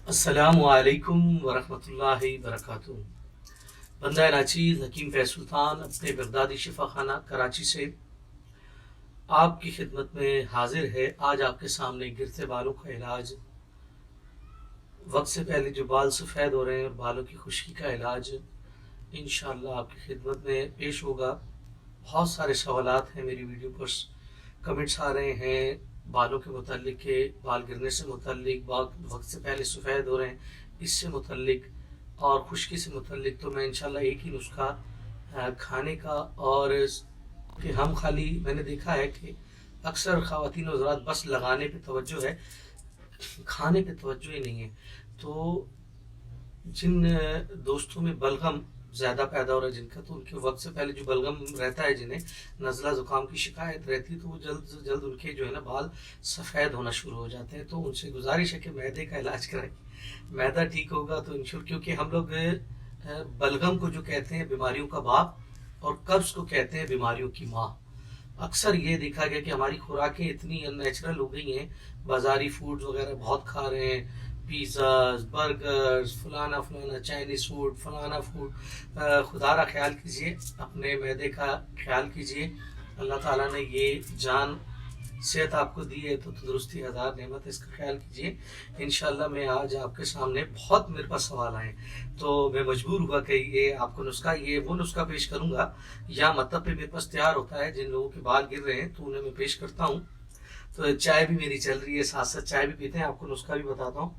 السلام علیکم ورحمۃ اللہ وبرکاتہ۔ بندہ ناچیز حکیم فیض سلطان اپنے بغدادی شفا خانہ کراچی سے آپ کی خدمت میں حاضر ہے۔ آج آپ کے سامنے گرتے بالوں کا علاج، وقت سے پہلے جو بال سفید ہو رہے ہیں اور بالوں کی خشکی کا علاج انشاءاللہ آپ کی خدمت میں پیش ہوگا۔ بہت سارے سوالات ہیں میری ویڈیو پر، کمنٹس آ رہے ہیں بالوں کے متعلق کہ بال گرنے سے متعلق، وقت سے پہلے سفید ہو رہے ہیں اس سے متعلق اور خشکی سے متعلق۔ تو میں انشاءاللہ ایک ہی نسخہ کھانے کا، اور کہ ہم خالی میں نے دیکھا ہے کہ اکثر خواتین حضرات بس لگانے پہ توجہ ہے، کھانے پہ توجہ ہی نہیں ہے۔ تو جن دوستوں میں بلغم زیادہ پیدا ہو رہا ہے جن کا، تو ان کے وقت سے پہلے جو بلغم رہتا ہے، جنہیں نزلہ زکام کی شکایت رہتی ہے، تو وہ جلد سے جلد ان کے جو ہے نا بال سفید ہونا شروع ہو جاتے ہیں۔ تو ان سے گزارش ہے کہ معدے کا علاج کرائیں، معدہ ٹھیک ہوگا تو انشاءاللہ، کیونکہ ہم لوگ بلغم کو جو کہتے ہیں بیماریوں کا باپ، اور قبض کو کہتے ہیں بیماریوں کی ماں۔ اکثر یہ دیکھا گیا کہ ہماری خوراکیں اتنی ان نیچرل ہو گئی ہیں، بازاری فوڈز وغیرہ بہت کھا رہے ہیں، پیزاز، برگرز، فلانا فلانا چائنیز فوڈ، فلانا فوڈ۔ خدا را خیال کیجئے، اپنے معدے کا خیال کیجئے۔ اللہ تعالیٰ نے یہ جان صحت آپ کو دی ہے تو تندرستی ہزار نعمت، اس کا خیال کیجئے۔ انشاءاللہ میں آج آپ کے سامنے بہت میرے پاس سوال آئے تو میں مجبور ہوا کہ یہ آپ کو نسخہ، یہ وہ نسخہ پیش کروں گا یا مطلب پہ میرے پاس تیار ہوتا ہے جن لوگوں کے بال گر رہے ہیں تو انہیں میں پیش کرتا ہوں۔ تو چائے بھی میری چل رہی ہے، ساتھ ساتھ چائے بھی پیتے ہیں، آپ کو نسخہ بھی بتاتا ہوں۔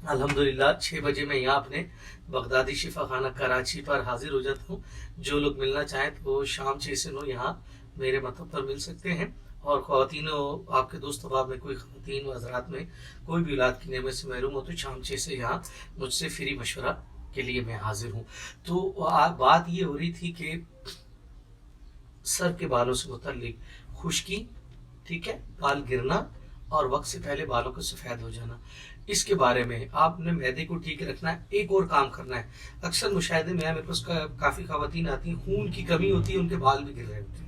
الحمدللہ 6 بجے میں یہاں اپنے بغدادی شفا خانہ کراچی پر حاضر ہو جاتا ہوں۔ جو لوگ ملنا چاہیں تو وہ شام 6 سے 9 یہاں میرے مطلب پر مل سکتے ہیں۔ اور خواتینوں، آپ کے دوست احباب میں کوئی خواتین و حضرات میں کوئی بھی اولاد کی نعمت سے محروم ہو تو شام 6 سے یہاں مجھ سے فری مشورہ کے لیے میں حاضر ہوں۔ تو بات یہ ہو رہی تھی کہ سر کے بالوں سے متعلق خشکی، ٹھیک ہے، بال گرنا اور وقت سے پہلے بالوں کو سفید ہو جانا، اس کے بارے میں آپ نے معدے کو ٹھیک رکھنا ہے۔ ایک اور کام کرنا ہے، اکثر مشاہدے میں میرے پاس کافی خواتین آتی ہیں، خون کی کمی ہوتی ہے، ان کے بال بھی گر رہے ہوتے ہیں،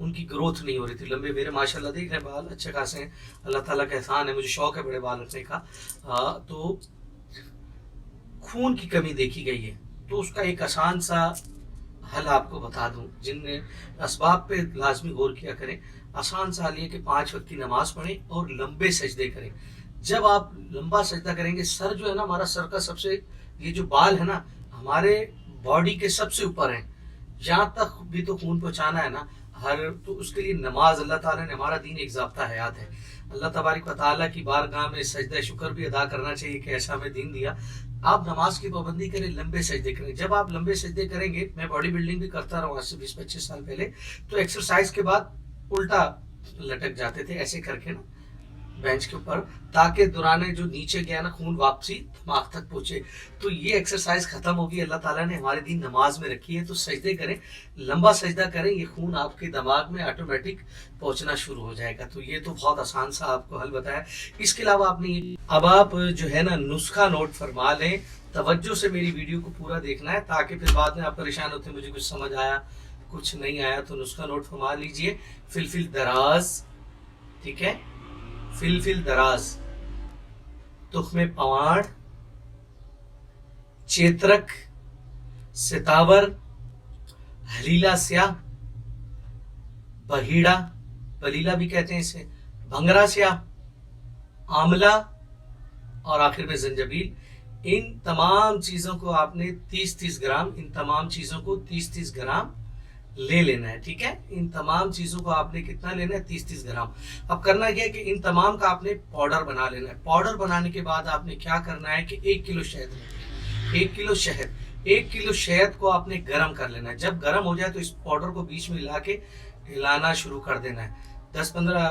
ان کی گروتھ نہیں ہو رہی تھی لمبے۔ میرے ماشاءاللہ دیکھ رہے ہیں بال اچھے خاصے ہیں، اللہ تعالیٰ کا احسان ہے، مجھے شوق ہے بڑے بال رکھنے کا۔ تو خون کی کمی دیکھی گئی ہے، تو اس کا ایک آسان سا حل آپ کو بتا دوں، جن اسباب پہ لازمی غور کیا کریں۔ آسان سا حل یہ کہ 5 وقت کی نماز پڑھیں اور لمبے سجدے کریں۔ جب آپ لمبا سجدہ کریں گے، سر جو ہے نا ہمارا، سر کا سب سے، یہ جو بال ہے نا ہمارے باڈی کے سب سے اوپر ہیں، یہاں تک بھی تو خون پہنچانا ہے نا تو اس کے لیے نماز، اللہ تعالیٰ نے، ہمارا دین ایک ضابطہ حیات ہے، اللہ تبارک و تعالیٰ کی بارگاہ میں سجدہ شکر بھی ادا کرنا چاہیے کہ ایسا ہمیں دین دیا۔ آپ نماز کی پابندی کریں، لمبے سجدے کریں۔ جب آپ لمبے سجدے کریں گے، میں باڈی بلڈنگ بھی کرتا رہا ہوں آج سے 20-25 سال پہلے، تو ایکسرسائز کے بعد الٹا لٹک جاتے تھے ایسے کر کے نا بینچ کے اوپر، تاکہ دوران جو نیچے گیا نا خون واپسی دماغ تک پہنچے۔ تو یہ ایکسرسائز ختم ہوگی، اللہ تعالیٰ نے ہمارے دین نماز میں رکھی ہے، تو سجدے کریں، لمبا سجدہ کریں، یہ خون آپ کے دماغ میں آٹومیٹک پہنچنا شروع ہو جائے گا۔ تو یہ تو بہت آسان سا آپ کو حل بتایا۔ اس کے علاوہ آپ نے اب آپ جو ہے نا نسخہ نوٹ فرما لیں، توجہ سے میری ویڈیو کو پورا دیکھنا ہے، تاکہ پھر بعد میں آپ پریشان ہوتے ہیں مجھے کچھ سمجھ آیا کچھ نہیں آیا۔ تو نسخہ نوٹ فرما لیجئے۔ فلفل دراز، ٹھیک ہے، فلفل دراز، تخم پواڑ، چیترک، ستاور، ہلیلا سیاہ، بہیڑا، بلیلا بھی کہتے ہیں اسے، بھنگرا سیاہ، آملہ، اور آخر میں زنجبیل۔ ان تمام چیزوں کو آپ نے 30-30 گرام، ان تمام چیزوں کو 30-30 گرام لے لینا ہے، ٹھیک ہے۔ ان تمام چیزوں کو آپ نے کتنا لینا ہے؟ 30-30 گرام۔ اب کرنا کیا ہے کہ ان تمام کا آپ نے پاؤڈر بنا لینا ہے۔ پاؤڈر بنانے کے بعد آپ نے کیا کرنا ہے کہ 1 کلو شہد لیں، 1 کلو شہد، 1 کلو شہد کو آپ نے گرم کر لینا ہے۔ جب گرم ہو جائے تو اس پاؤڈر کو بیچ میں ہلا کے ہلانا شروع کر دینا ہے۔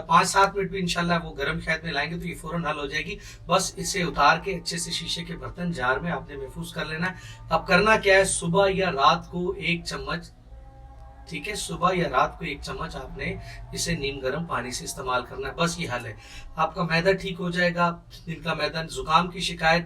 5-7 منٹ بھی انشاءاللہ وہ گرم شہد میں لائیں گے تو یہ فوراً حل ہو جائے گی۔ بس اسے اتار کے اچھے سے شیشے کے برتن جار میں آپ نے محفوظ کر لینا ہے۔ اب کرنا کیا ہے، صبح یا رات کو 1 چمچ، ٹھیک ہے، صبح یا رات کو 1 چمچ آپ نے اسے نیم گرم پانی سے استعمال کرنا ہے۔ بس یہ حل ہے، آپ کا معدہ ٹھیک ہو جائے گا۔ جن کا معدہ زکام کی شکایت